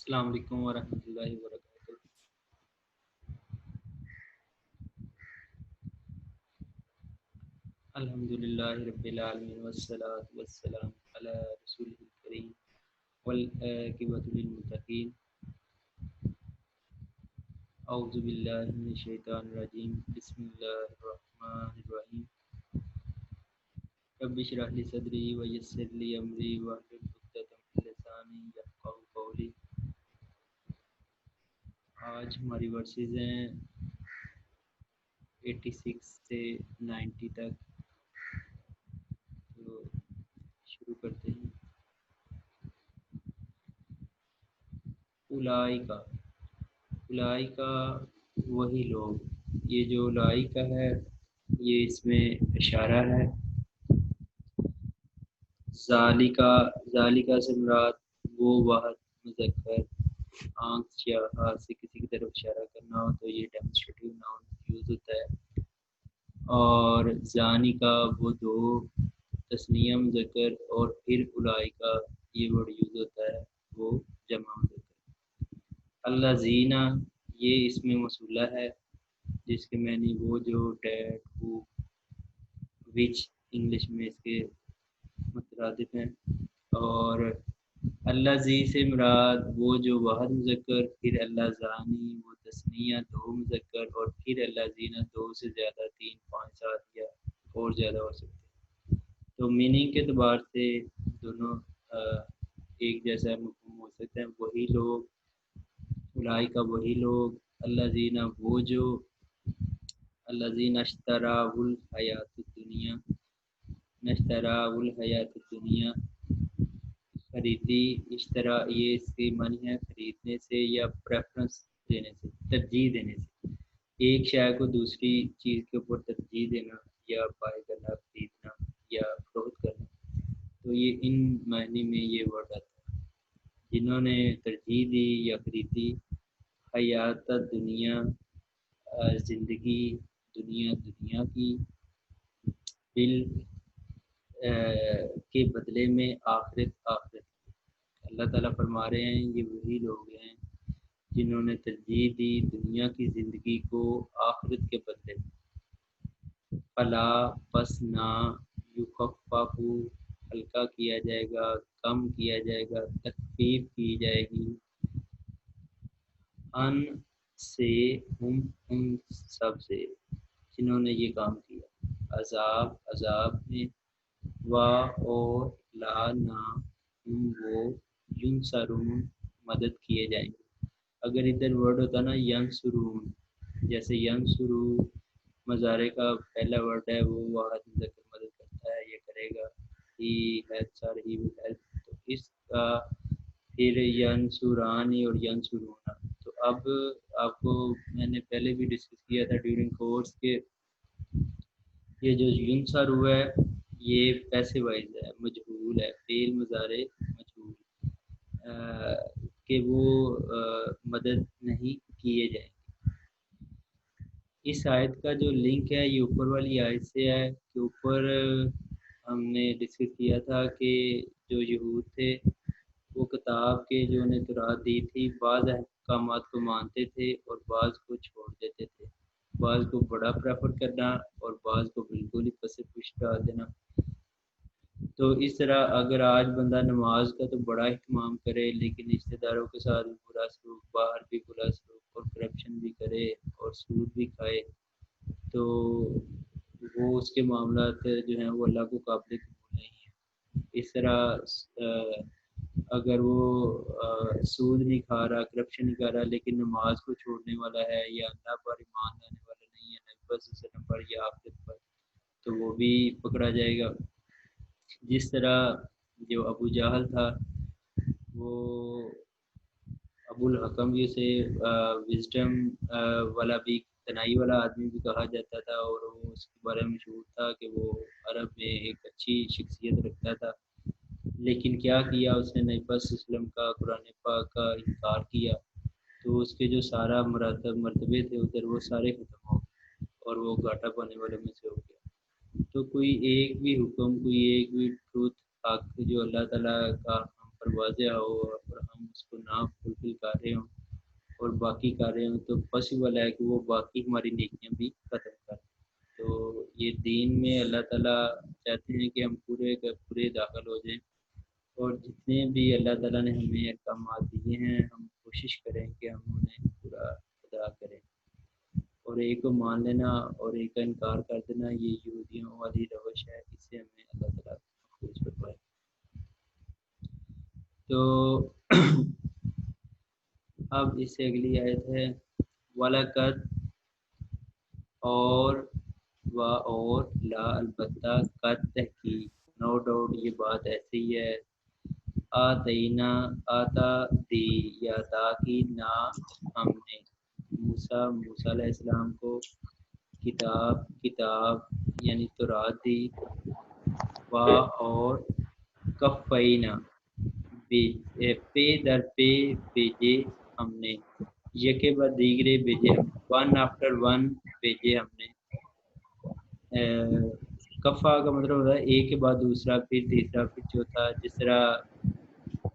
السلام علیکم ورحمۃ اللہ وبرکاتہ۔ الحمد للہ رب العالمین والصلاۃ والسلام علی رسول الکریم والعاقبۃ للمتقین۔ اعوذ باللہ من الشیطان الرجیم، بسم اللہ الرحمن الرحیم۔ رب اشرح لی صدری ویسر لی امری واحلل عقدۃ من لسانی یفقہوا قولی۔ آج ہماری ورسز ہیں 86 سے 90 تک، تو شروع کرتے ہیں۔ اولائکا، اولائکا وہی لوگ، یہ جو اولائکا ہے یہ اس میں اشارہ ہے۔ ذالکا سے مراد وہ واحد مذکر آنکھ یا ہاتھ سے کسی کی طرف اشارہ کرنا ہو تو یہ ڈیمونسٹریٹو ناؤن یوز ہوتا ہے، اور زانی کا وہ دو تثنیہ مذکر، اور پھر اولائکا یہ ورڈ یوز ہوتا ہے وہ جمع مذکر۔ الذین یہ اس میں موصولہ ہے جس کے معنی وہ جو، ڈیٹ، ہو، وچ انگلش میں اس کے مترادف ہیں، اور الذی سے مراد وہ جو واحد مذکر، پھر اللذانی وہ تثنیہ دو مذکر، اور پھر الذین دو سے زیادہ، 3، 5، 7 یا اور زیادہ ہو سکتے ہیں۔ تو میننگ کے اعتبار سے دونوں ایک جیسا مفہوم ہو سکتے ہیں۔ وہی لوگ، اولئک وہی لوگ، الذین وہ جو، الذین اشتراء الحیات الدنیا، اشتراء الحیات الدنیا خریدی، اشتراء یہ اس کی معنی ہے خریدنے سے یا پریفرنس دینے سے، ترجیح دینے سے، ایک شے کو دوسری چیز کے اوپر ترجیح دینا، یا بائی کرنا، خریدنا یا فروخت کرنا، تو یہ ان معنی میں یہ ورڈ آتا ہے۔ جنہوں نے ترجیح دی یا خریدی حیات دنیا، زندگی دنیا کی، بل کے بدلے میں آخرت۔ اللہ تعالیٰ فرما رہے ہیں یہ وہی لوگ ہیں جنہوں نے ترجیح دی دنیا کی زندگی کو آخرت کے بدلے میں۔ فلا پس نہ، یخفف ہلکا کیا جائے گا، کم کیا جائے گا، تخفیف کی جائے گی، ان سے، ہم ان سب سے جنہوں نے یہ کام کیا، عذاب میں، و اور لا نہ، ہم وہ ینصرون مدد کیے جائیں گے۔ اگر ادھر ورڈ ہوتا نا ینصرون، جیسے ینصرو مضارع کا پہلا ورڈ ہے وہ واحد مذکر مدد کرتا ہے، یہ کرے گا، ہی ہیلپس اور ہی ول ہیلپ، تو اس کا پھر ینصرانی اور ینصرون۔ تو اب آپ کو میں نے پہلے بھی ڈسکس کیا تھا ڈیورنگ کورس کے، یہ جو ینصر ہوا ہے یہ پیسے وائز ہے، مجہول ہے، فعل مضارع مجہول، کہ وہ مدد نہیں کیے جائیں گے۔ اس آیت کا جو لنک ہے یہ اوپر والی آیت سے ہے، کہ اوپر ہم نے ڈسکس کیا تھا کہ جو یہود تھے وہ کتاب کے جو انہیں تورات دی تھی، بعض احکامات کو مانتے تھے اور بعض کو چھوڑ دیتے تھے، بعض کو بڑا پریفر کرنا اور بعض کو بالکل ہی پس پش ڈال دینا۔ تو اس طرح اگر آج بندہ نماز کا تو بڑا اہتمام کرے لیکن رشتہ داروں کے ساتھ بھی برا سلوک، باہر بھی برا سلوک، اور کرپشن بھی کرے اور سود بھی کھائے، تو وہ اس کے معاملات جو ہیں وہ اللہ کو قابل قبول نہیں ہیں۔ اس طرح اگر وہ سود نہیں کھا رہا، کرپشن نہیں کر رہا، لیکن نماز کو چھوڑنے والا ہے، یا اللہ پر ایمان لانے والا نہیں ہے، نبی صلی اللہ علیہ وسلم پر یا آخرت پر، تو وہ بھی پکڑا جائے گا۔ جس طرح جو ابو جہل تھا، وہ ابو الحکم بھی اسے وزڈم والا بھی، تنائی والا آدمی بھی کہا جاتا تھا، اور وہ اس کے بارے میں مشہور تھا کہ وہ عرب میں ایک اچھی شخصیت رکھتا تھا، لیکن کیا کیا اس نے نبی صلی اللہ علیہ وسلم کا، قرآن پاک کا انکار کیا، تو اس کے جو سارا مرتبے تھے ادھر وہ سارے ختم ہو گئے اور وہ گھاٹا پانے والے میں سے ہو گیا۔ تو کوئی ایک بھی حکم، کوئی ایک بھی ٹروتھ، حق جو اللہ تعالیٰ کا ہم پر واضح ہو اور ہم اس کو نہ فلفل کر رہے ہوں اور باقی کر رہے ہوں تو پاسبل ہے کہ وہ باقی ہماری نیکیاں بھی ختم کر دیں۔ تو یہ دین میں اللہ تعالیٰ چاہتے ہیں کہ ہم پورے کے پورے داخل ہو جائیں، اور جتنے بھی اللہ تعالیٰ نے ہمیں احکامات دیے ہیں ہم کوشش کریں کہ ہم انہیں پورا ادا کریں، اور ایک کو مان لینا اور ایک کا انکار کر دینا یہ یہودیوں والی روش ہے، اس سے ہمیں اللہ تعالیٰ محفوظ فرمائے۔ تو اب اس سے اگلی آیت ہے وَلَقَدْ، اور اور لا البتہ قد تحقیق، نو ڈاؤٹ یہ بات ایسی ہے، آتینا آتا دی یا تا کی نا ہم نے موسیٰ علیہ السلام کو کتاب یعنی تورات دی، اور کفینا پے در پے بھیجے ہم نے، یکے بعد دیگرے بھیجے ہم، ون آفٹر ون بھیجے ہم نے۔ کفا کا مطلب ہوتا ہے ایک کے بعد دوسرا، پھر تیسرا، پھر چوتھا، جس طرح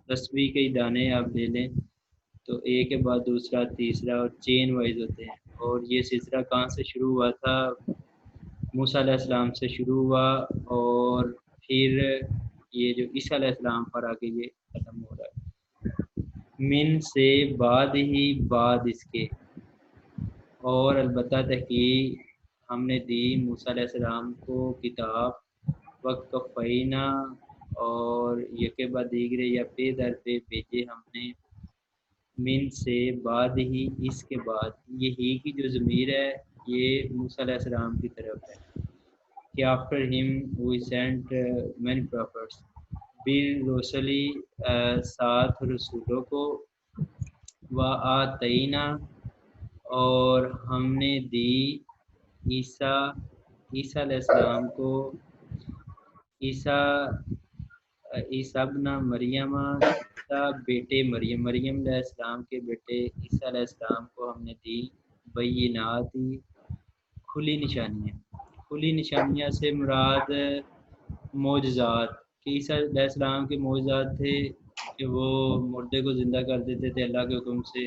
تسبیح کے دانے آپ لے لیں تو ایک کے بعد دوسرا تیسرا اور چین وائز ہوتے ہیں، اور یہ سلسلہ کہاں سے شروع ہوا تھا؟ موسیٰ علیہ السلام سے شروع ہوا، اور پھر یہ جو عیسیٰ علیہ السلام پر آگے یہ ختم ہو رہا ہے، من سے بعد ہی بعد اس کے، اور البتہ تحقیق ہم نے دی موسیٰ علیہ السلام کو کتاب، وقفینا اور یکے بعد دیگرے یا پے در پہ بھیجے ہم نے، من سے بعد ہی اس کے بعد، یہ ہی کی جو ضمیر ہے یہ موسیٰ علیہ السلام کی طرف ہے کہ after him we sent many prophets، بالرسلی ساتھ رسولوں کو، وآتینا اور ہم نے دی عیسیٰ علیہ السلام کو، عیسیٰ ابن مریم، عیسیٰ بیٹے مریم علیہ السلام کے بیٹے عیسیٰ علیہ السلام کو ہم نے دی بینات، کھلی نشانیاں سے مراد معجزات، کہ عیسیٰ علیہ السلام کے معجزات تھے کہ وہ مردے کو زندہ کر دیتے تھے اللہ کے حکم سے،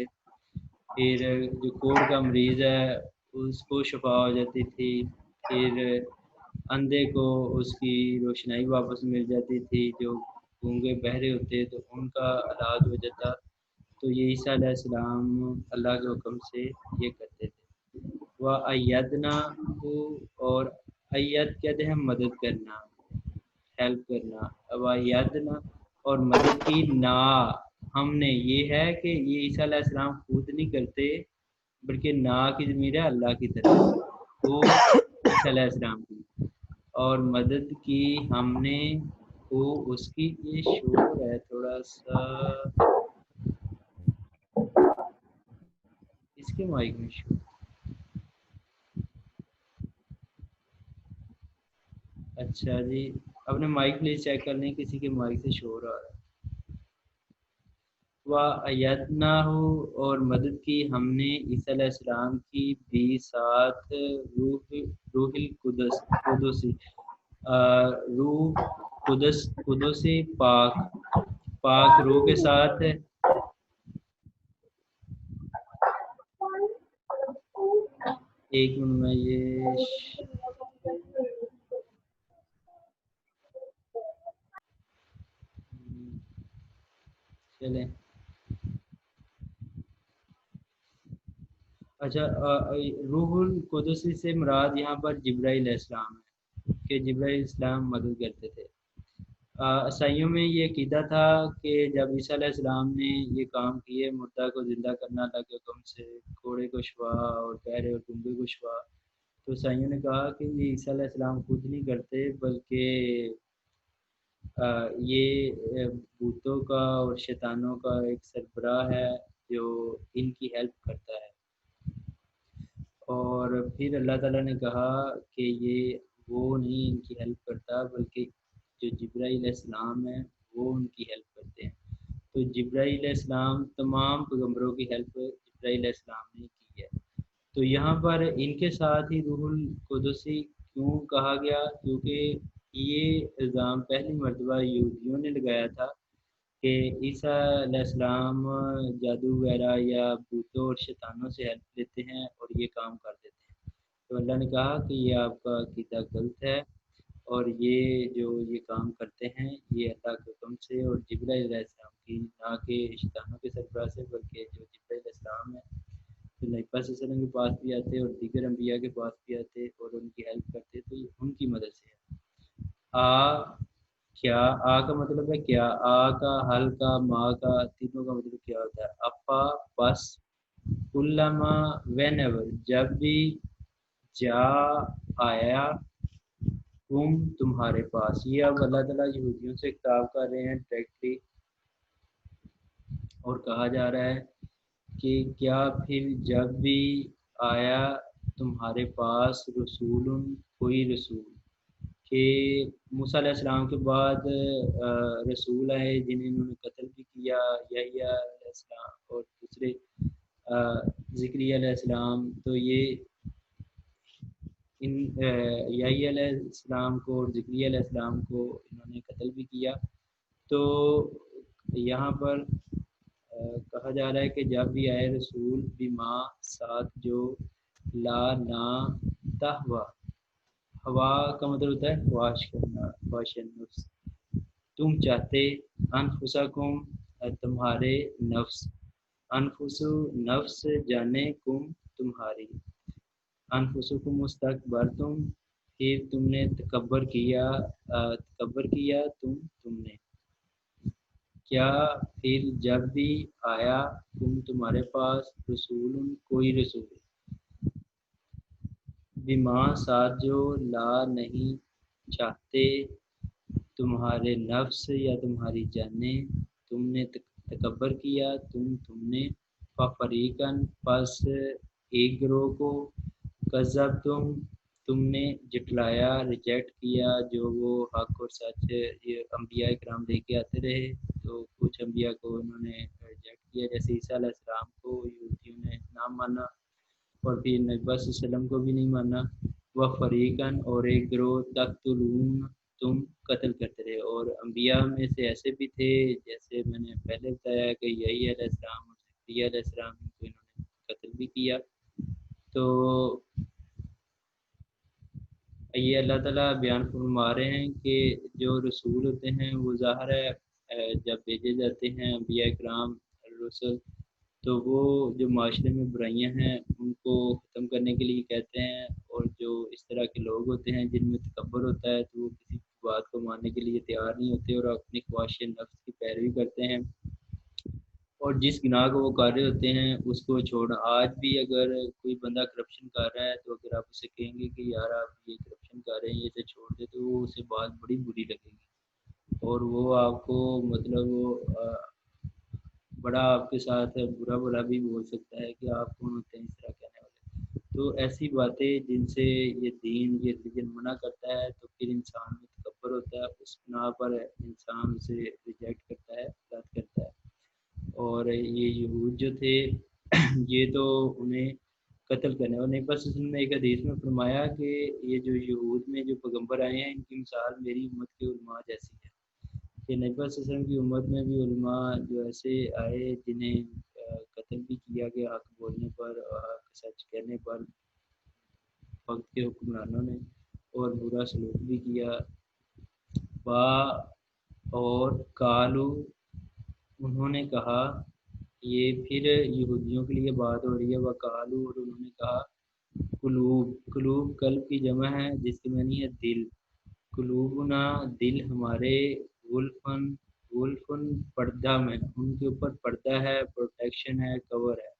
پھر جو کوڑ کا مریض ہے اس کو شفا ہو جاتی تھی، پھر اندھے کو اس کی روشنائی واپس مل جاتی تھی، جو گونگے بہرے ہوتے تو ان کا علاج ہو جاتا، تو یہ عیسیٰ علیہ السلام اللہ کے حکم سے یہ کرتے تھے۔ وَأَيَّدْنَاهُ اور ایت کہتے ہیں مدد کرنا، ہیلپ کرنا، وَأَيَّدْنَا اور مدد کی نا ہم نے، یہ ہے کہ یہ عیسیٰ علیہ السلام خود نہیں کرتے بلکہ نا کی ضمیر ہے اللہ کی طرف، وہ عیسیٰ علیہ السلام کی، اور مدد کی ہم نے وہ اس کی، یہ شور ہے تھوڑا سا اس کے مائک میں شور، اچھا جی اپنے مائک پلیز چیک کر لیں، کسی کے مائک سے شور آ رہا ہے۔ وَأَيَّدْنَاهُ اور مدد کی ہم نے عیسیٰ علیہ السلام کی بھی ساتھ روح القدس روح قدس پاک روح کے ساتھ، ایک منٹ میں یہ چلیں اچھا، روح القدس سے مراد یہاں پر جبرائیل علیہ السلام ہے کہ جبرائیل علیہ السلام مدد کرتے تھے۔ عیسائیوں میں یہ عقیدہ تھا کہ جب عیسیٰ علیہ السلام نے یہ کام کیے، مردہ کو زندہ کرنا اللہ کے حکم سے، کوڑے کو شفا اور بہرے اور گنگے کو شفا، تو عیسائیوں نے کہا کہ یہ عیسیٰ علیہ السلام خود نہیں کرتے بلکہ یہ بھوتوں کا اور شیطانوں کا ایک سربراہ ہے جو ان کی ہیلپ کرتا ہے، اور پھر اللہ تعالیٰ نے کہا کہ یہ وہ نہیں ان کی ہیلپ کرتا بلکہ جو جبرائیل علیہ السلام ہے وہ ان کی ہیلپ کرتے ہیں، تو جبرائیل علیہ السلام تمام پیغمبروں کی ہیلپ جبرائیل علیہ السلام نے کی ہے۔ تو یہاں پر ان کے ساتھ ہی روح القدسی کیوں کہا گیا؟ کیونکہ یہ الزام پہلی مرتبہ یہودیوں نے لگایا تھا کہ عیسیٰ علیہ السلام جادو وغیرہ یا بھوتوں اور شیطانوں سے ہیلپ لیتے ہیں اور یہ کام کر دیتے ہیں۔ تو اللہ نے کہا کہ یہ آپ کا عقیدہ غلط ہے، اور یہ جو یہ کام کرتے ہیں یہ اللہ کے حکم سے اور جبرائیل علیہ السلام کی، نہ کہ شیطانوں کے سربراہ سے، بلکہ جو جبرائیل علیہ السلام ہے تو نبی پاک صلی اللہ علیہ وسلم کے پاس بھی آتے اور دیگر انبیاء کے پاس بھی آتے اور ان کی ہیلپ کرتے، تو یہ ان کی مدد سے ہے۔ کیا کا مطلب ہے کیا، کا، حل کا، ماں کا، تینوں کا مطلب کیا ہوتا ہے؟ افا، بس، علامہ، وین ایور، جب بھی، جا، آیا، تمہارے پاس۔ یہ اب اللہ تعالیٰ یہودیوں سے خطاب کر رہے ہیں ڈائریکٹلی، اور کہا جا رہا ہے کہ کیا پھر جب بھی آیا تمہارے پاس رسول، کوئی رسول، کہ موسیٰ علیہ السلام کے بعد رسول آئے جنہیں انہوں نے قتل بھی کیا، یحییٰ علیہ السلام اور دوسرے زکریا علیہ السلام، تو یہ ان یحییٰ علیہ السلام کو اور زکریا علیہ السلام کو انہوں نے قتل بھی کیا۔ تو یہاں پر کہا جا رہا ہے کہ جب بھی آئے رسول بما، ساتھ جو، لا، نہ، تہوا، ہوا کا مطلب ہوتا ہے خواہش کرنا، خواہش نفس، تم چاہتے، انفسکم، تمہارے نفس، انفسو، نفس، جانے، کم، تمہاری، انفسکم مستکبرتم، پھر تم نے تکبر کیا، تم نے، کیا پھر جب بھی آیا تمہارے پاس رسول، کوئی رسول، بما، ساتھ جو، لا، نہیں چاہتے تمہارے نفس یا تمہاری جانیں، تم نے تکبر کیا، تم نے، فریقاً، پس ایک گروہ کو، کذب تم نے جٹلایا، ریجیکٹ کیا، جو وہ حق اور سچ یہ انبیاء کرام لے کے آتے رہے، تو کچھ انبیاء کو انہوں نے ریجیکٹ کیا، جیسے عیسیٰ علیہ السلام کو یہودیوں نے نہ مانا، اور پھر نبی صلی اللہ علیہ وسلم کو بھی نہیں مانا، وہ فریقاً، اور ایک گروہ، تقتلون، تم قتل کرتے رہے، اور انبیاء میں سے ایسے بھی تھے جیسے میں نے پہلے بتایا کہ یحییٰ علیہ السلام اور زکریا علیہ السلام کو انہوں نے قتل بھی کیا۔ تو یہ اللہ تعالیٰ بیان فرما رہے ہیں کہ جو رسول ہوتے ہیں وہ ظاہر ہے جب بھیجے جاتے ہیں انبیاء کرام رسول، تو وہ جو معاشرے میں برائیاں ہیں ان کو ختم کرنے کے لیے کہتے ہیں، اور جو اس طرح کے لوگ ہوتے ہیں جن میں تکبر ہوتا ہے تو وہ کسی بات کو ماننے کے لیے تیار نہیں ہوتے اور اپنی خواہش نفس کی پیروی کرتے ہیں، اور جس گناہ کو وہ کر رہے ہوتے ہیں اس کو چھوڑنا۔ آج بھی اگر کوئی بندہ کرپشن کر رہا ہے تو اگر آپ اسے کہیں گے کہ یار آپ یہ کرپشن کر رہے ہیں یہ اسے چھوڑ دے، تو وہ اسے بات بڑی بری لگے گی، اور وہ آپ کو مطلب بڑا آپ کے ساتھ برا برا بھی بول سکتا ہے کہ آپ کون ہوتے ہیں اس طرح کہنے والے۔ تو ایسی باتیں جن سے یہ دین یہ ریلیجن منع کرتا ہے، تو پھر انسان میں تکبر ہوتا ہے، اس بنا پر انسان اسے ریجیکٹ کرتا ہے، رد کرتا ہے۔ اور یہ یہود جو تھے یہ تو انہیں قتل کرنے، اور نبی صلی اللہ علیہ وسلم نے ایک حدیث میں فرمایا کہ یہ جو یہود میں جو پیغمبر آئے ہیں ان کی مثال میری امت کے علماء جیسی ہے، کہ نبی صلی اللہ علیہ وسلم کی امت میں بھی علماء جو ایسے آئے جنہیں قتل بھی کیا گیا حق بولنے پر، حق سچ کہنے پر وقت کے حکمرانوں نے، اور برا سلوک بھی کیا۔ با، اور کالو، انہوں نے کہا، یہ پھر یہودیوں کے لیے بات ہو رہی ہے، وکالو، اور انہوں نے کہا، قلوب قلب کی جمع ہے جس کی معنی ہے دل، قلوبنا، دل ہمارے، ولفن پردہ میں، ان کے اوپر پردہ ہے، پروٹیکشن ہے، کور ہے،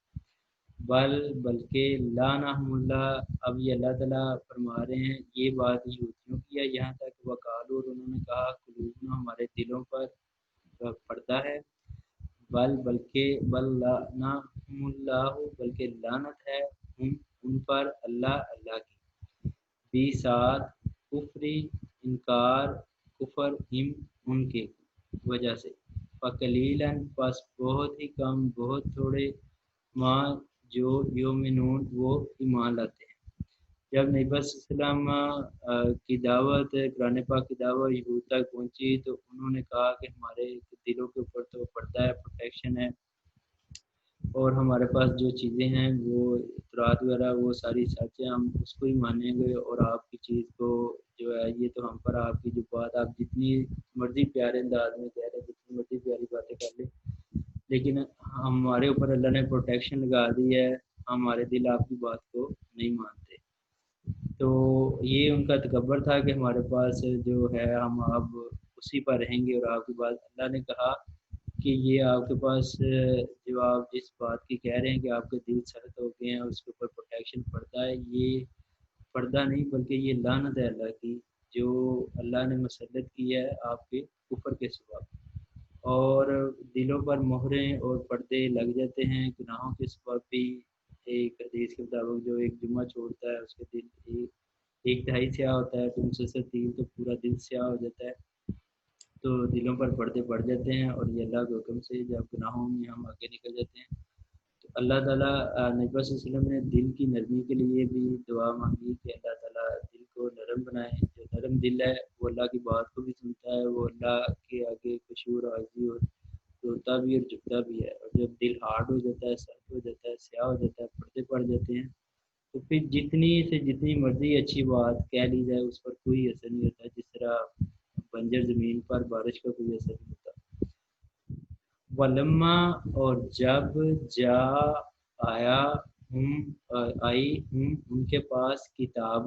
بلکہ لعنہم اللہ، اب یہ اللہ تعالیٰ فرما رہے ہیں یہ بات یہودیوں کی ہے، یہاں تک وقالو، اور انہوں نے کہا، قلوبنا، ہمارے دلوں پر پردہ ہے، بلکہ لعنہم اللہ، بلکہ لعنت ہے ان پر اللہ کی، بھی ساتھ، کفری، انکار، کفر، ہم، ان کے وجہ سے، فقلیلاً، پس بہت ہی کم، بہت تھوڑے، ماں جو یومنون، وہ ایمان لاتے ہیں۔ جب نبی صلی اللہ علیہ وسلم کی دعوت قرآن پاک کی دعوت یہود تک پہنچی تو انہوں نے کہا کہ ہمارے دلوں کے اوپر تو پردہ ہے، پروٹیکشن ہے، اور ہمارے پاس جو چیزیں ہیں وہ اطلاعات وغیرہ وہ ساری سچ ہیں، ہم اس کو ہی مانیں گے، اور آپ کی چیز کو جو ہے یہ تو ہم پر آپ کی جو بات آپ جتنی مرضی پیارے انداز میں کہہ رہے ہیں، جتنی مرضی پیاری باتیں کر لیں، لیکن ہمارے اوپر اللہ نے پروٹیکشن لگا دی ہے، ہمارے دل آپ کی بات کو نہیں مانتے۔ تو یہ ان کا تکبر تھا کہ ہمارے پاس جو ہے ہم اب اسی پر رہیں گے، اور آپ کی بات اللہ نے کہا کہ یہ آپ کے پاس جو آپ جس بات کی کہہ رہے ہیں کہ آپ کے دل سخت ہو گئے ہیں اس کے اوپر پروٹیکشن پڑتا ہے، یہ پردہ نہیں بلکہ یہ لعنت ہے اللہ کی جو اللہ نے مسلط کی ہے آپ کے کفر کے سبب، اور دلوں پر مہریں اور پردے لگ جاتے ہیں گناہوں کے سبب بھی۔ ایک حدیث کے مطابق جو ایک جمعہ چھوڑتا ہے اس کے دل ایک دہائی سیاہ ہوتا ہے، تو مسلسل تین تو پورا دل سیاہ ہو جاتا ہے، تو دلوں پر پردے پڑ جاتے ہیں، اور یہ اللہ کے حکم سے جب گناہوں میں ہم آگے نکل جاتے ہیں تو اللہ تعالیٰ نبی صلی اللہ علیہ وسلم نے دل کی نرمی کے لیے بھی دعا مانگی کہ اللہ تعالیٰ دل کو نرم بنائے، جو نرم دل ہے وہ اللہ کی بات کو بھی سنتا ہے، وہ اللہ کے آگے خشوع اور عاجزی اور روتا بھی اور جھکتا بھی ہے، اور جب دل ہارڈ ہو جاتا ہے، سخت ہو جاتا ہے، سیاہ ہو جاتا ہے، پردے پڑ جاتے ہیں، تو پھر جتنی سے جتنی مرضی اچھی بات کہہ لی جائے اس پر کوئی اثر نہیں ہوتا، جس طرح بنجر زمین پر بارش کا کوئی اثر نہیں ہوتا۔ ولما اور جب جا آیا آئی ان کے پاس کتاب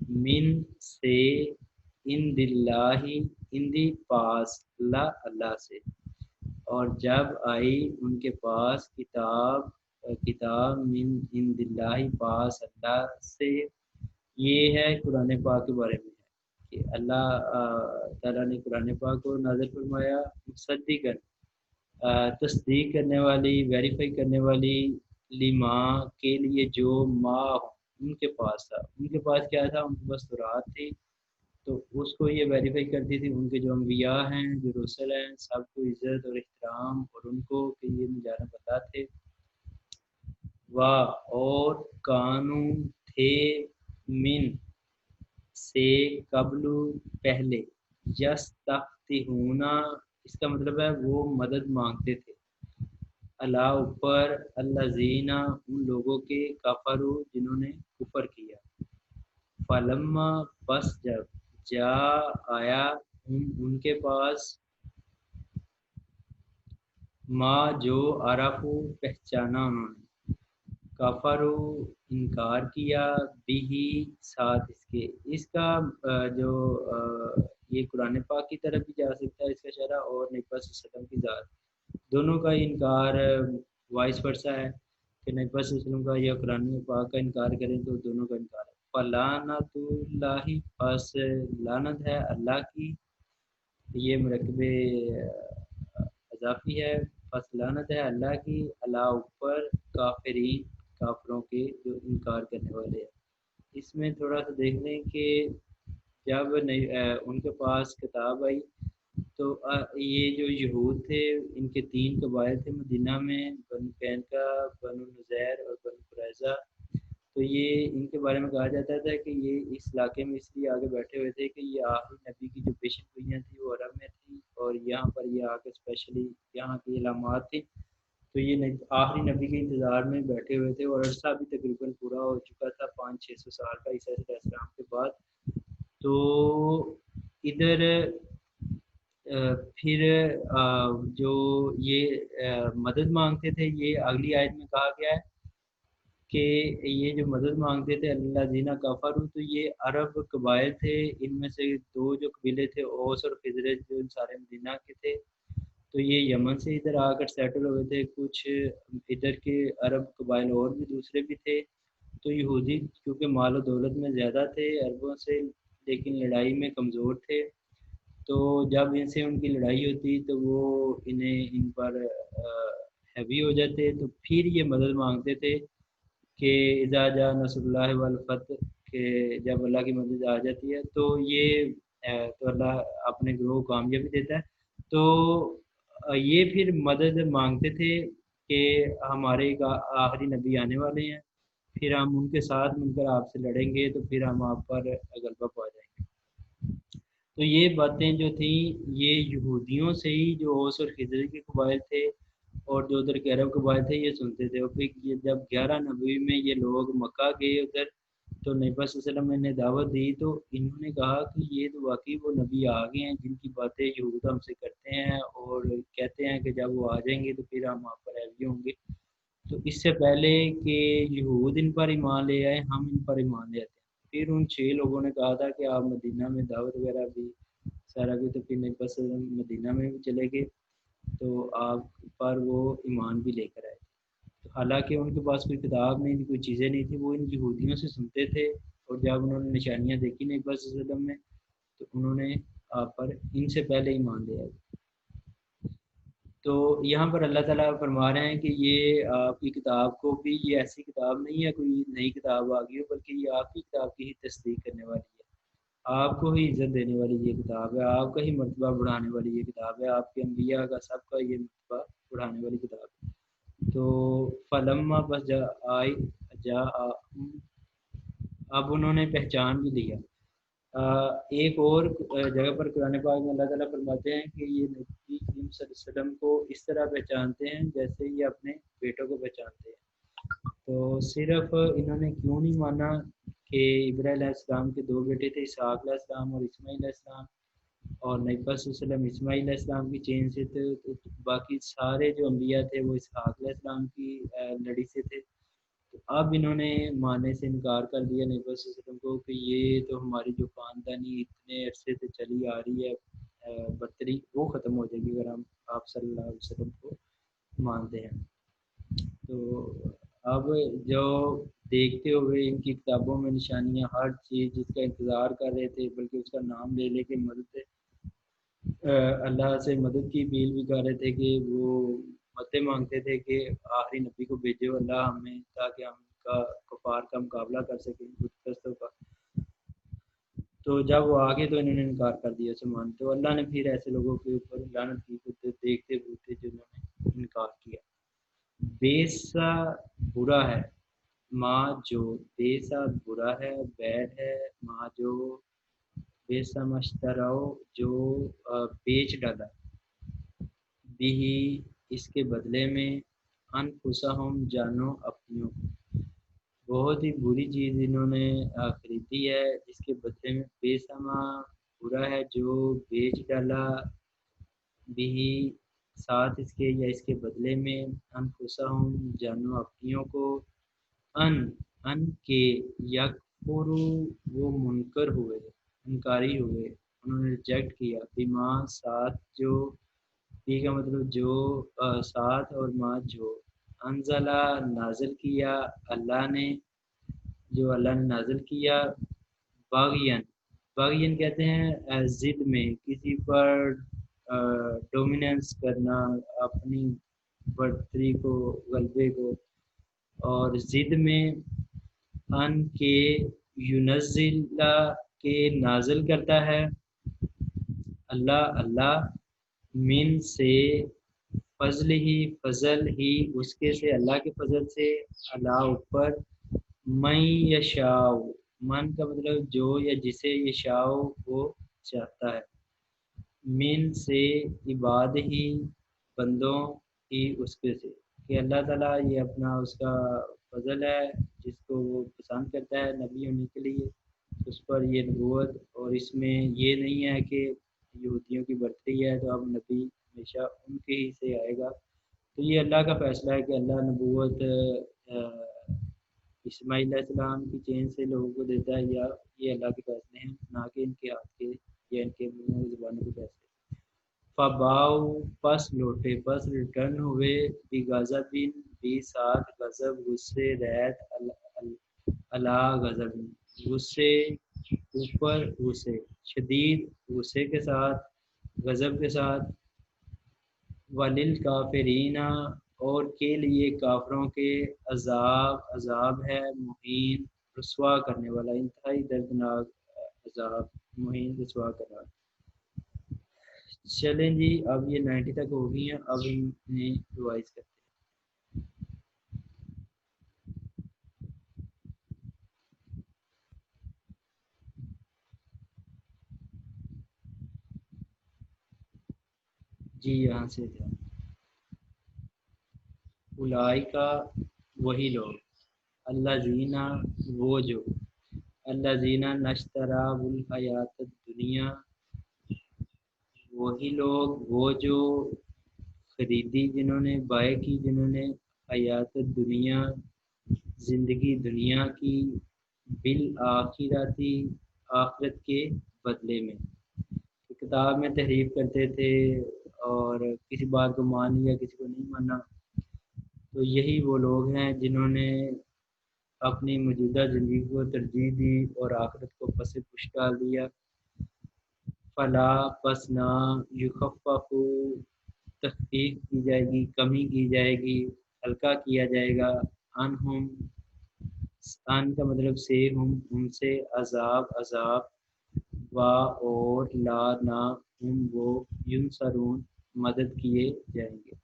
من سے ان دی پاس اللہ سے، اور جب آئی ان کے پاس کتاب من عند اللہ پاس اللہ سے، یہ ہے قرآن پاک کے بارے میں ہے کہ اللہ تعالیٰ نے قرآن پاک کو نازل فرمایا مصدقاً تصدیق کرنے والی، ویریفائی کرنے والی، لما کے لیے جو ما ان کے پاس تھا، ان کے پاس کیا تھا، ان کے پاس تورات تھی، تو اس کو یہ ویریفائی کرتی تھی ان کے جو انبیاء ہیں جو رسل ہیں سب کو عزت اور احترام، اور ان کو کہ یہ مجانب اللہ تھے، اور قانون تھے من سے قبل پہلے، یستفتحون اس کا مطلب ہے وہ مدد مانگتے تھے، اللہ اوپر الذین ان لوگوں کے کفروا جنہوں نے کفر کیا، فلما بس جب جا آیا ان کے پاس ما جو عرفو پہچانا انہوں نے، کفرو انکار کیا، بھی ساتھ اس کے، اس کا جو یہ قرآن پاک کی طرف بھی جا سکتا ہے اس کا شرح، اور نبی صلی اللہ علیہ وسلم کی ذات، دونوں کا انکار وائس ورثہ ہے کہ نبی صلی اللہ علیہ وسلم کا یا قرآن پاک کا انکار کریں تو دونوں کا انکار ہے۔ فلعنت اللہ پس لعنت ہے اللہ کی، یہ مرکب اضافی ہے، پس لعنت ہے اللہ کی اللہ اوپر کافرین کافروں کے جو انکار کرنے والے ہیں۔ اس میں تھوڑا سا دیکھ لیں کہ جب ان کے پاس کتاب آئی تو یہ جو یہود تھے ان کے 3 قبائل تھے مدینہ میں، بنو قینقاع، بنو نذیر اور بنو قریظہ، تو یہ ان کے بارے میں کہا جاتا تھا کہ یہ اس علاقے میں اس لیے آگے بیٹھے ہوئے تھے کہ یہ آخری نبی کی جو پیشن گوئیاں تھیں وہ عرب میں تھیں، اور یہاں پر یہ آ کے اسپیشلی یہاں کی علامات تھیں، تو یہ آخری نبی کے انتظار میں بیٹھے ہوئے تھے، اور عرصہ بھی تقریباً پورا ہو چکا تھا 500-600 سال کا عیسیٰ علیہ السلام کے بعد۔ تو ادھر پھر جو یہ مدد مانگتے تھے، یہ اگلی آیت میں کہا گیا ہے کہ یہ جو مدد مانگتے تھے اللہ دینا کافر، تو یہ عرب قبائل تھے، ان میں سے 2 جو قبیلے تھے اوس اور خزرج جو ان سارے مدینہ کے تھے، تو یہ یمن سے ادھر آ کر سیٹل ہوئے تھے، کچھ ادھر کے عرب قبائل اور بھی دوسرے بھی تھے، تو یہودی کیونکہ مال و دولت میں زیادہ تھے عربوں سے لیکن لڑائی میں کمزور تھے، تو جب ان سے ان کی لڑائی ہوتی تو وہ ان پر ہیوی ہو جاتے، تو پھر یہ مدد مانگتے تھے کہ اذا جاء نصر اللہ والفتح، کہ جب اللہ کی مدد آ جاتی ہے تو یہ تو اللہ اپنے گروہ کو کامیابی دیتا ہے، تو یہ پھر مدد مانگتے تھے کہ ہمارے آخری نبی آنے والے ہیں، پھر ہم ان کے ساتھ مل کر آپ سے لڑیں گے تو پھر ہم آپ پر غلبہ پا جائیں گے۔ تو یہ باتیں جو تھیں یہ یہودیوں سے ہی جو اوس اور خضر کے قبائل تھے اور جو ادھر کے عرب قبائل تھے یہ سنتے تھے، اور پھر یہ جب 11 نبوی میں یہ لوگ مکہ گئے ادھر تو نبی صلی اللہ علیہ وسلم نے دعوت دی تو انہوں نے کہا کہ یہ تو واقعی وہ نبی آ گئے ہیں جن کی باتیں یہود ہم سے کرتے ہیں اور کہتے ہیں کہ جب وہ آ جائیں گے تو پھر ہم آپ پر ایوی ہوں گے۔ تو اس سے پہلے کہ یہود ان پر ایمان لے آئے ہم ان پر ایمان لے آتے ہیں۔ پھر ان 6 لوگوں نے کہا تھا کہ آپ مدینہ میں دعوت وغیرہ بھی سارا بھی، تو پھر نبی صلی اللہ علیہ وسلم مدینہ میں بھی چلے گئے تو آپ پر وہ ایمان بھی لے کر آئے۔ حالانکہ ان کے پاس کوئی کتاب نہیں تھی، کوئی چیزیں نہیں تھی، وہ ان یہودیوں سے سنتے تھے، اور جب انہوں نے نشانیاں دیکھی نبی صلی اللہ علیہ وسلم میں تو انہوں نے آپ پر ان سے پہلے ایمان لے آئے۔ تو یہاں پر اللہ تعالیٰ فرما رہے ہیں کہ یہ آپ کی کتاب کو بھی، یہ ایسی کتاب نہیں ہے کوئی نئی کتاب آ گئی ہو، بلکہ یہ آپ کی کتاب کی ہی تصدیق کرنے والی ہے، آپ کو ہی عزت دینے والی یہ کتاب ہے، آپ کا ہی مرتبہ بڑھانے والی یہ کتاب ہے، آپ کے انبیاء کا سب کا یہ مرتبہ بڑھانے والی کتاب ہے۔ تو فلما بس جا اب انہوں نے پہچان بھی لیا۔ ایک اور جگہ پر قرآن پاک میں اللہ تعالیٰ فرماتے ہیں کہ یہ نبی کریم صلی اللہ علیہ وسلم کو اس طرح پہچانتے ہیں جیسے یہ اپنے بیٹوں کو پہچانتے ہیں۔ تو صرف انہوں نے کیوں نہیں مانا کہ ابراہیم علیہ السلام کے 2 بیٹے تھے، اسحاق علیہ السلام اور اسماعیل علیہ السلام، اور نبی صلی اللہ علیہ وسلم اسماعیل علیہ السلام کی چین سے تھے، تو باقی سارے جو انبیاء تھے وہ اسحاق علیہ السلام کی لڑی سے تھے۔ تو اب انہوں نے ماننے سے انکار کر دیا نبی صلی اللہ علیہ وسلم کو کہ یہ تو ہماری جو خاندانی اتنے عرصے سے چلی آ رہی ہے برتری، وہ ختم ہو جائے گی اگر ہم آپ صلی اللہ علیہ وسلم کو مانتے ہیں۔ تو اب جو دیکھتے ہوئے ان کی کتابوں میں نشانیاں، ہر چیز جس کا انتظار کر رہے تھے، بلکہ اس کا نام لے لے کے مدد اللہ سے مدد کی اپیل بھی کر رہے تھے کہ وہ مدد مانگتے تھے کہ آخری نبی کو بھیجو اللہ ہمیں، تاکہ ہم کا کفار کا مقابلہ کر سکیں بت پرستوں کا۔ تو جب وہ آگے تو انہوں نے انکار کر دیا اسے مان، تو اللہ نے پھر ایسے لوگوں کے اوپر لعنت کی کہ دیکھتے بھولتے جنہوں نے انکار کیا۔ بیسا برا ہے ماں جو، بیسا برا ہے بیڈ ہے ماں جو، بیسا مشتراؤ جو بیچ ڈالا، بھی اس کے بدلے میں، انفسہم جانو اپنیوں کو، بہت ہی بری چیز انہوں نے خریدی ہے جس کے بدلے میں، بیسما برا ہے جو بیچ ڈالا، بھی ساتھ اس کے یا اس کے بدلے میں، انفسہم جانو اپنیوں کو، ان ان کے یکفرو وہ منکر ہوئے، انکاری ہوئے، انہوں نے ریجیکٹ کیا، بما ساتھ جو، بی کا مطلب جو ساتھ، اور ما جو، انزلہ نازل کیا اللہ نے، جو اللہ نے نازل کیا، باغین، باغین کہتے ہیں ضد میں کسی پر ڈومیننس کرنا، اپنی برتری کو، غلبے کو، اور ضد میں، ان کے یونزل کے نازل کرتا ہے اللہ من سے، فضل ہی اس کے سے، اللہ کے فضل سے، اللہ اوپر، من یشاء، من کا مطلب جو یا جسے، یشاء وہ چاہتا ہے، من سے عباد ہی بندوں ہی اس کے سے، کہ اللہ تعالیٰ یہ اپنا اس کا فضل ہے جس کو وہ پسند کرتا ہے نبی ہونے کے لیے اس پر یہ نبوت، اور اس میں یہ نہیں ہے کہ یہودیوں کی برتری ہے تو اب نبی ہمیشہ ان کے ہی سے آئے گا۔ تو یہ اللہ کا فیصلہ ہے کہ اللہ نبوت اسماعیل علیہ السلام کی چین سے لوگوں کو دیتا ہے، یا یہ اللہ کے فیصلے ہیں، نہ کہ ان کے ہاتھ کے یا ان کے منہ زبانوں کے فیصلے۔ فباؤ پس لوٹے، پس ریٹرن ہوئے، بھی غضب بھی ساتھ غضب، غصے، ریت اللہ غضب، غصے اوپر غصے، شدید غصے کے ساتھ، غضب کے ساتھ، وللکافرین اور کے لیے کافروں کے، عذاب ہے مہین رسوا کرنے والا، انتہائی دردناک عذاب، مہین رسوا کرنا۔ چلیں جی اب یہ 90 تک ہو گئی ہیں، اب انہیں ریوائز کرتے ہیں۔ جی یہاں سے جائیں. اولئکا وہی لوگ، الذین وہ جو، الذین نشتروا الحیات الدنیا وہی لوگ وہ جو خریدی جنہوں نے، بائے کی جنہوں نے، حیات دنیا زندگی دنیا کی، بالآخرتی آخرت کے بدلے میں. کتاب میں تحریف کرتے تھے اور کسی بات کو مان لیا کسی کو نہیں مانا، تو یہی وہ لوگ ہیں جنہوں نے اپنی موجودہ زندگی کو ترجیح دی اور آخرت کو پس پش ڈال دیا. فلا پس نہ، یخفف تخفیف کی جائے گی، کمی کی جائے گی، ہلکا کیا جائے گا، عنہم ان کا مطلب سے، ہم ان سے، عذاب و اور لا نہ ہم وہ ینصرون مدد کیے جائیں گے.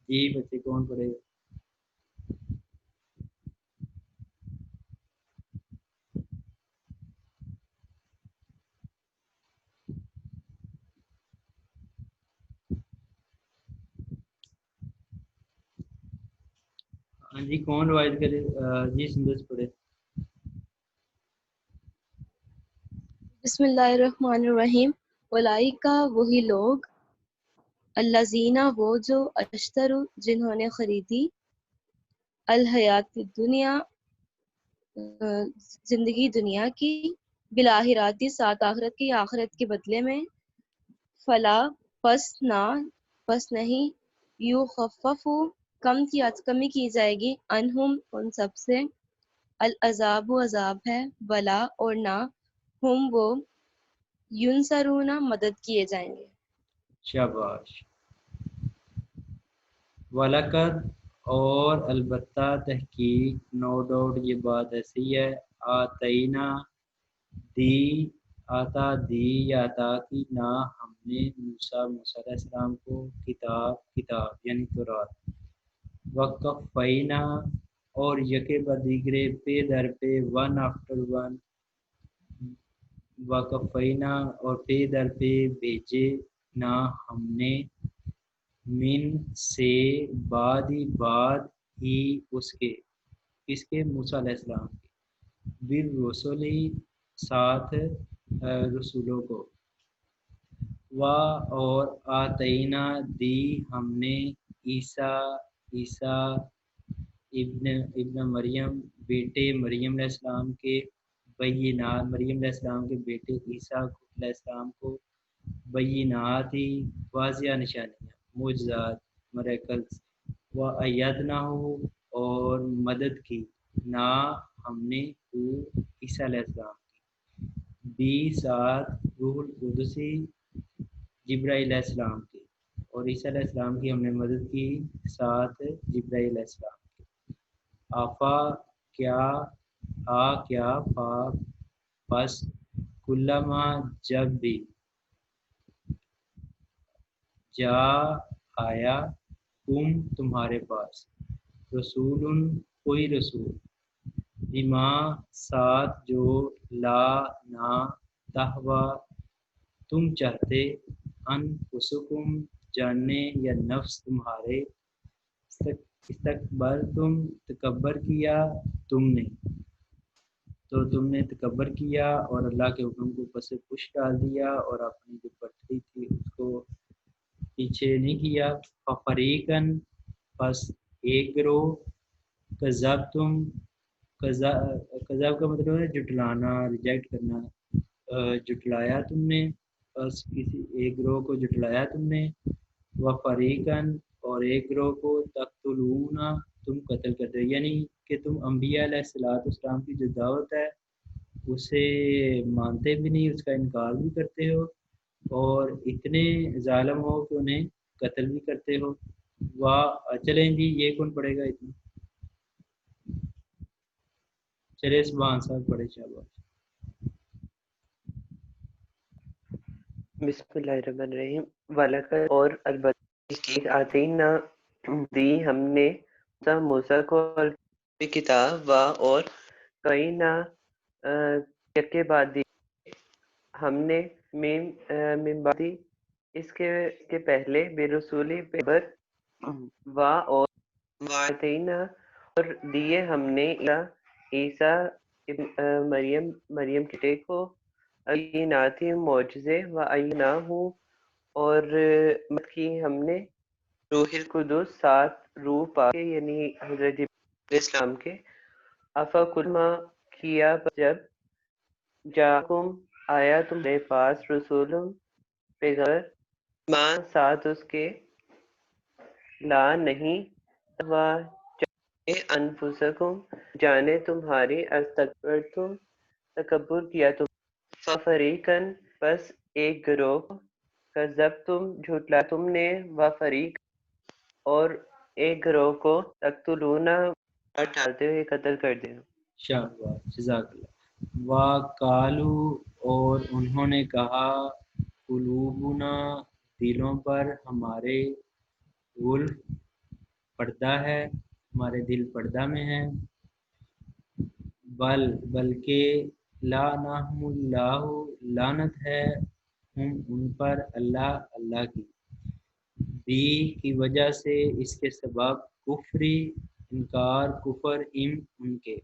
جی بچے کون پڑھے گا؟ ہاں جی کون روایت کرے؟ جی سندس پڑھے. بسم اللہ الرحمن الرحیم. اولئکا وہی لوگ، الذین وہ جو، اشتروا جنہوں نے خریدی، الحیات الدنیا زندگی دنیا کی، بالآخراتی ساتھ آخرت کی، آخرت کے بدلے میں، فلا پس نہ، پس نہیں، یخفف کمی کی جائے گی، عنہم ان سب سے، العذاب عذاب ہے، ولا اور نہ، ہم وہ ینصرون مدد کیے جائیں گے. شاباش. وَلَقَدْ اور البتہ تحقیق، نو ڈاؤٹ یہ بات ایسی ہے، آتینا دی، آتا دی یا عطا کی، نہ ہم نے موسیٰ علیہ السلام کو کتاب یعنی تورات، وقفینا اور یکے بعد دیگرے، پہ در پہ، ون آفٹر ون، وقفینا اور پہ در پہ بھیجے، نہ ہم نے، من سے، بعد ہی اس کے، کس کے؟ موسیٰ علیہ السلام کے، بالرسلی ساتھ رسولوں کو، و اور آتینا دی ہم نے، عیسیٰ ابن مریم بیٹے مریم علیہ السلام کے، بینات مریم علیہ السلام کے بیٹے عیسیٰ علیہ السلام کو، بینات ہی واضح نشانیاں، معجزات، میریکلز، و ایدنہ اور مدد کی، نہ ہم نے وہ عیسیٰ علیہ السلام کی، بھی ساتھ روح القدسی جبرائیل علیہ السلام کی، اور عیسیٰ علیہ السلام کی ہم نے مدد کی ساتھ جبرائیل علیہ السلام کی. آفا کیا فا پس، کلما جب بھی، جا آیا، تمہارے پاس، رسول کوئی رسول، بما ساتھ جو، لا نہ، تہوا تم چاہتے، انفسکم جاننے یا نفس تمہارے، استکبر تم تکبر کیا تم نے، تو تم نے تکبر کیا اور اللہ کے حکم کو پس پش ڈال دیا اور اپنی جو پٹری تھی اس کو پیچھے نہیں کیا. فریقاً پس ایک گروہ، کذب تم، کذب کا مطلب ہے جٹلانا، ریجیکٹ کرنا، جٹلایا تم نے، بس کسی ایک گروہ کو جٹلایا تم نے، فریقاً اور ایک گروہ کو، تقتلون تم قتل کرتے ہو، یعنی کہ تم انبیاء علیہ السلام کی جو دعوت ہے اسے مانتے بھی نہیں، اس کا انکار بھی کرتے ہو، اور اتنے ظالم ہو کہ انہیں قتل بھی کرتے ہو. واہ چلیں جی یہ کون پڑھے گا اتنا؟ چلے سبحان صاحب پڑھے. شاباش. بسم اللہ الرحمن الرحیم. وَلَقَدْ اور البتہ آتینا دی ہم نے موسیٰ کو کتاب، و اور کئینا کے بعد دی ہم نے، من بعد اس کے پہلے بے رسولی پیغمبر اور واتینا اور دیے ہم نے عیسیٰ مریم کے بیٹے کو بیناتی معجزے و اینا ہوں اور مدد کی ہم نے روح القدس ساتھ روح پاک کے، یعنی حضرت جبرائیل علیہ السلام کے، افکلما کیا جب جاکم آیا تمہارے پاس رسول پیغمبر ماں ساتھ اس کے لا نہیں و جانے انفسکم جانے تمہاری استکبرتم تکبر کیا تم فریقن بس ایک گروہ کذب تم جھٹلا تم نے و فریق اور ایک گروہ کو تقتلون ڈالتے ہوئے قتل کر دیا. شاباش جزاک اللہ. وَقَالُوا اور انہوں نے کہا قلوبنا دلوں پر ہمارے غلف پردہ ہے، ہمارے دل پردہ میں ہیں، بلکہ لعنہم اللہ لعنت ہے ہم ان پر اللہ کی بھی کی وجہ سے، اس کے سبب کفری انکار کفر ان کے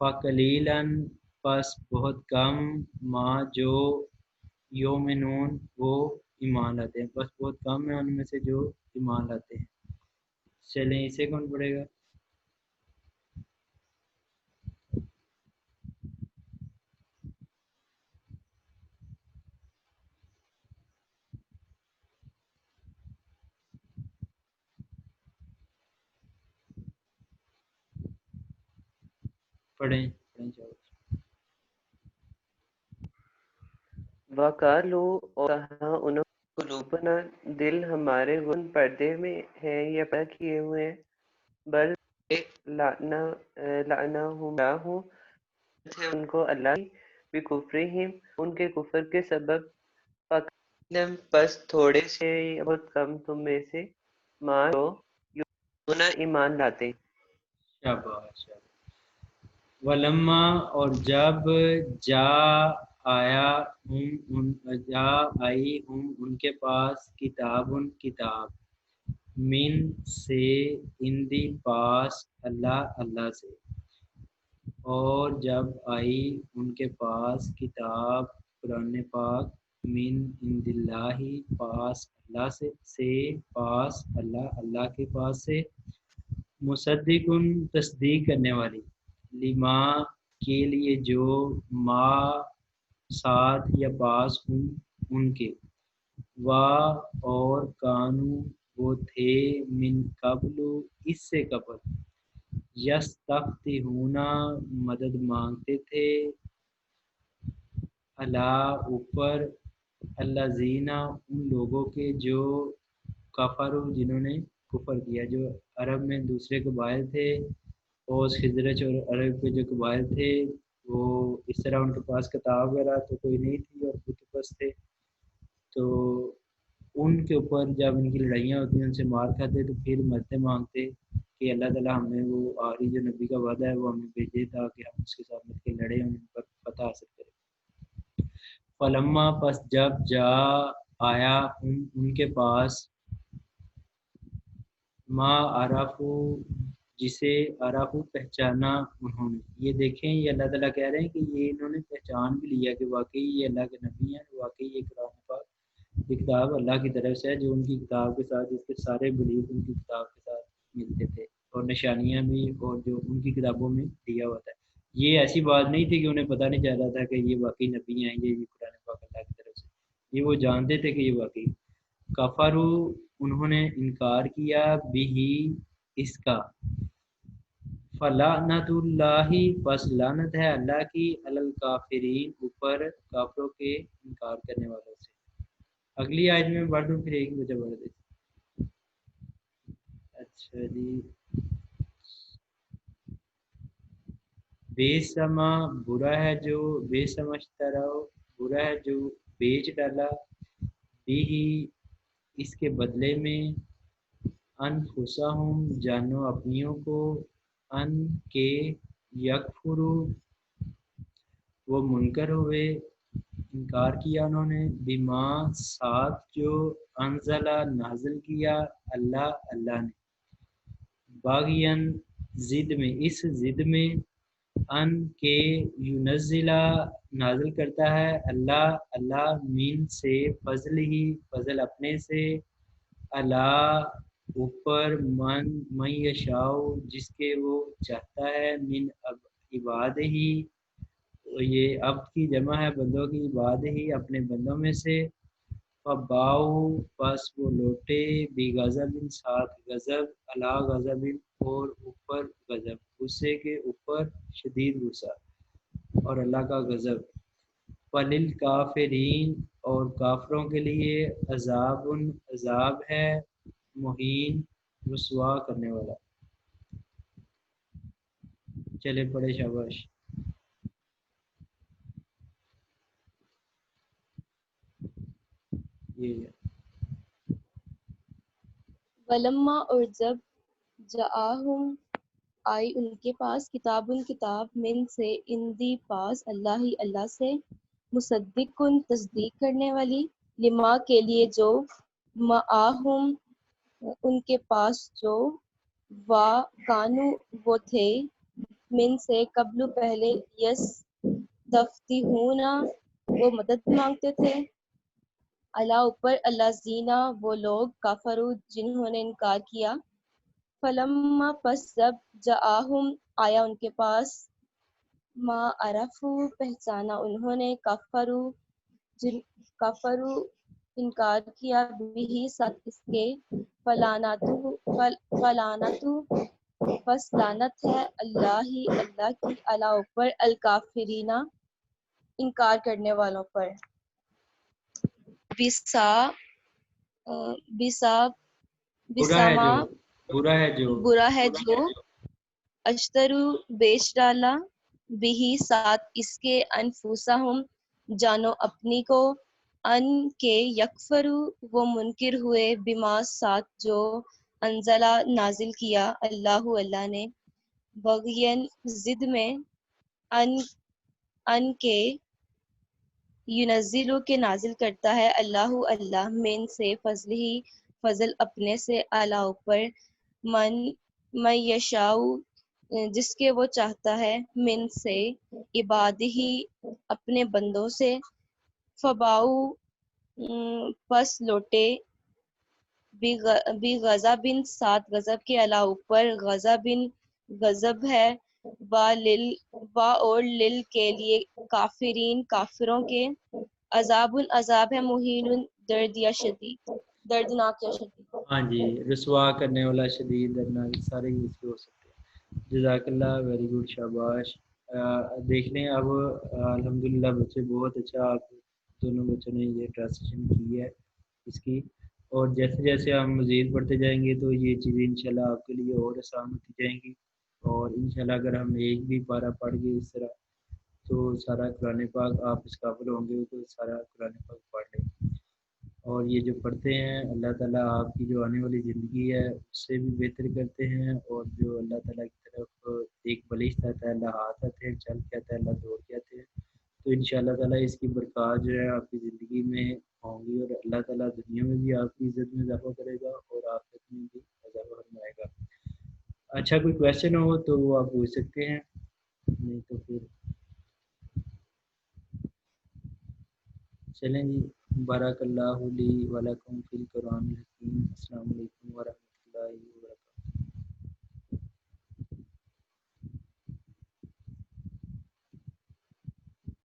فقلیلاً پس بہت کم ما جو یومنون وہ ایمان لاتے ہیں، بس بہت کم ہے ان میں سے جو ایمان لاتے ہیں. چلیں اسے کون پڑھے گا؟ پڑھیں چاہو. وَقَالُوا اور کہا انہوں نے قلوبنا دل ہمارے غن پردے میں ہیں یا پردہ کیے ہوئے ہیں، بل لعنہم اللہ ہے ان کو اللہ کی بکفرہم ان کے کفر کے سبب فقلیلاً پس تھوڑے سے یا بہت کم تم میں سے ما جو یؤمنون ایمان لاتے. شاباش. ولما اور جب جا آئی ہم ان کے پاس کتاب من سے اندی پاس اللہ سے، اور جب آئی ان کے پاس کتاب قرآن پاک من عند اللہ پاس اللہ سے پاس اللہ کے پاس سے، مصدقن تصدیق کرنے والی، لما کے لیے جو ما ساتھ یا پاس ہوں ان کے، وا اور کانو وہ تھے من قبل اس سے قبل، یستفتحون مدد مانگتے تھے، اللہ اوپر، الذین ان لوگوں کے جو کفروا جنہوں نے کفر کیا، جو عرب میں دوسرے قبائل تھے، اوس خزرج اور عرب کے جو قبائل تھے، وہ اس طرح ان کے پاس کتاب وغیرہ تو کوئی نہیں تھی اور کتب بس تھے، تو ان کے اوپر جب ان کی لڑائیاں ہوتی ہیں ان سے مار کھاتے تو پھر مدد مانگتے کہ اللہ تعالیٰ ہمیں وہ آخری جو نبی کا وعدہ ہے وہ ہمیں بھیجے تاکہ ہم اس کے ساتھ مل کے لڑیں، ہم ان پر فتح حاصل کریں. فلما پس جب جا آیا ان کے پاس ما عرفو جسے عرفو پہچانا انہوں نے. یہ دیکھیں یہ اللہ تعالیٰ کہہ رہے ہیں کہ یہ انہوں نے پہچان بھی لیا کہ واقعی یہ اللہ کے نبی ہیں، واقعی یہ قرآن پاک یہ کتاب اللہ کی طرف سے ہے جو ان کی کتاب کے ساتھ، جس کے سارے بلیف ان کی کتاب کے ساتھ ملتے تھے، اور نشانیاں بھی اور جو ان کی کتابوں میں دیا ہوا تھا. یہ ایسی بات نہیں تھی کہ انہیں پتہ نہیں چل رہا تھا کہ یہ واقعی نبی ہیں، یہ قرآن پاک اللہ کی طرف سے، یہ وہ جانتے تھے کہ یہ واقعی. کفرو انہوں نے انکار کیا بھی اس کا، فلعنت اللہ پس لعنت ہے اللہ کی، علی الکافرین اوپر کافروں کے انکار کرنے والوں سے. اگلی آیت میں پڑھ دوں پھر ایک بجے پڑھ دیتے. اچھا جی. بے سما برا ہے جو بے سمجھترا برا ہے جو بیچ ڈالا بھی اس کے بدلے میں انفسہم جانو اپنیوں کو، ان کے یکفرو وہ منکر ہوئے، انکار کیا انہوں نے، بما ساتھ جو انزلہ نازل کیا اللہ اللہ نے، باغین ضد میں، اس ضد میں، ان کے ینزلہ نازل کرتا ہے اللہ اللہ من سے فضل ہی فضل اپنے سے، اللہ اوپر من یشاء جس کے وہ چاہتا ہے، من عباد ہی، یہ عبد کی جمع ہے بندوں کی، عباد ہی اپنے بندوں میں سے، فباؤ پس وہ لوٹے، بی غضب ساتھ غضب، علی غضب اور اوپر غضب، غصے کے اوپر شدید غصہ، اور اللہ کا غضب، فللکافرین اور کافروں کے لیے عذاب عذاب ہے، مہین رسوا کرنے والا۔ چلے پڑھے شاباش۔ یہ ولما اور جب جاءہم آئی ان کے پاس کتاب کتاب من سے اندی پاس اللہ ہی اللہ سے، مصدق تصدیق کرنے والی، لما کے لیے جو، معاہم ان کے پاس جو، وا کانو وہ تھے، من سے قبل پہلے، یس تفتیحونا وہ مدد مانگتے تھے، اللہ اوپر اللہ زینہ وہ لوگ، کافرو جنہوں نے انکار کیا، فلما پس جب جاءہم آیا ان کے پاس، ما عرفو پہچانا انہوں نے، کفرو انکار کیا، بھی ساتھ اس کے، فلانتو پس لعنت ہے، اللہ ہی اللہ کی، علی اوپر، الکافرینہ انکار کرنے والوں پر، بسا بسا برا ہے بسما جو، برا ہے جو، برا ہے جو، اشترو بیچ ڈالا، بھی ساتھ اس کے، انفسہم جانو اپنی کو، ان کے یکفرو وہ منکر ہوئے، بما ساتھ جو، انزلہ نازل کیا اللہ اللہ نے، بغین ضد میں، ان کے ینزلو کے نازل کرتا ہے اللہ اللہ، من سے فضل ہی فضل اپنے سے، اعلیٰ اوپر، من یشاء جس کے وہ چاہتا ہے، من سے عباد ہی اپنے بندوں سے، فباؤ پس لوٹے، بی غضبن ساتھ غضب کے، علی اوپر، غضبن غضب ہے، با اور لل کے لیے، کافرین کافروں کے، عذاب عذاب ہے، مہین درد یا شدید، دردناک یا شدید۔ ہاں جی، رسوا کرنے والا، شدید، دردناک، سارے اس کے ہو سکتے ہیں۔ جزاک اللہ، ویری گڈ، شاباش۔ دیکھ لیں اب الحمدللہ بچے بہت اچھا، آپ دونوں بچوں نے یہ ٹرانسلیشن کی ہے اس کی، اور جیسے جیسے ہم مزید پڑھتے جائیں گے تو یہ چیزیں انشاءاللہ آپ کے لیے اور آسان ہوتی جائیں گی، اور انشاءاللہ اگر ہم ایک بھی پارہ پڑھ گئے اس طرح تو سارا قرآن پاک آپ اس قابل ہوں گے تو سارا قرآن پاک پڑھ لیں۔ اور یہ جو پڑھتے ہیں اللہ تعالیٰ آپ کی جو آنے والی زندگی ہے اس سے بھی بہتر کرتے ہیں، اور جو اللہ تعالیٰ کی طرف ایک بلشت آتا ہے، اللہ ہاتھ آتے ہیں، چل کے آتا ہے، اللہ دوڑ کے آتے ہیں، تو ان شاء اللہ تعالیٰ اس کی برکات جو ہے آپ کی زندگی میں ہوں گی، اور اللہ تعالیٰ دنیا میں بھی آپ کی عزت میں اضافہ کرے گا اور آخرت میں بھی اضافہ فرمائے گا۔ اچھا کوئی کویشچن ہو تو وہ آپ پوچھ سکتے ہیں، نہیں تو پھر چلیں جی۔ بارک اللہ لی ولکم فی القرآن الحکیم۔ السلام علیکم ورحمۃ اللہ۔